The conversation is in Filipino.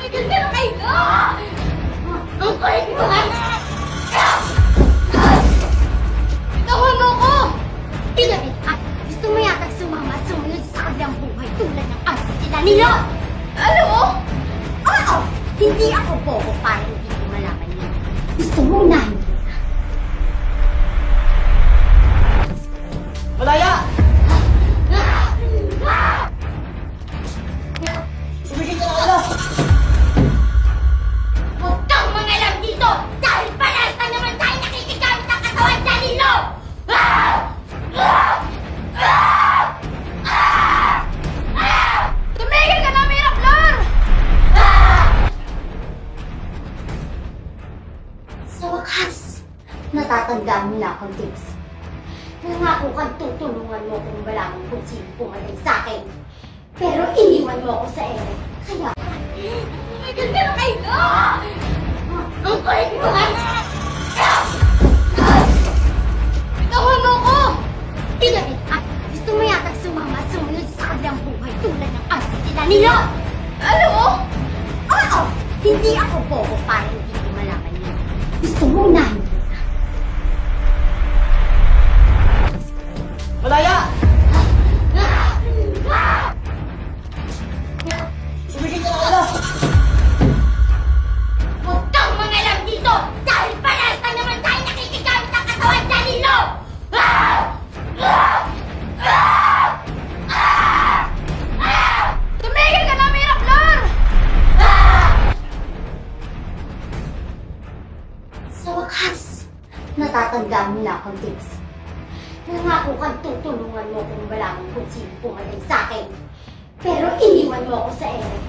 Tumigil ka na kayo! Ang kulit mo! Bitawan mo ko! Pinabit ka! Gusto mo yatang sumama at sumunod sa kabilang buhay tulad ng arte ni Danilo! Alam mo? Oo! Hindi ako bobo para hindi ko malaman yan. Gusto mo unahin kita. Malaya! Tumigil ka na ulo! Huwag kang mangalam dito! Dahil parehas na naman tayo nakikigamit ng katawan, Danilo! Tumigil ka na, Miraflor! Sa wakas, natatandaan mo na akong tips. Nangako kang tutulungan mo kung malaman kung sino pumatay sa akin. Pero iniwan mo ako sa ere. Kaya... Tumigil ka na kayo! Ang kulit mo! Bitawan mo ko! Pinabit ka! Gusto mo yatang sumama at sumunod sa kabilang buhay tulad ng arte ni Danilo! Alam mo? Oo! Hindi ako bobo para hindi ko malaman yan. Gusto mo unahin kita. Malaya! Tumigil ka na ulo! Huwag kang mangalam dito! Dahil parehas na naman tayo nakikigamit ng katawan, Danilo! Tumigil ka na, Miraflor! Sa wakas, natatandaan mo na akong tips. Nangako kang tutulungan mo kung malaman kung sino pumatay sa akin. Pero iniwan mo ako sa ere.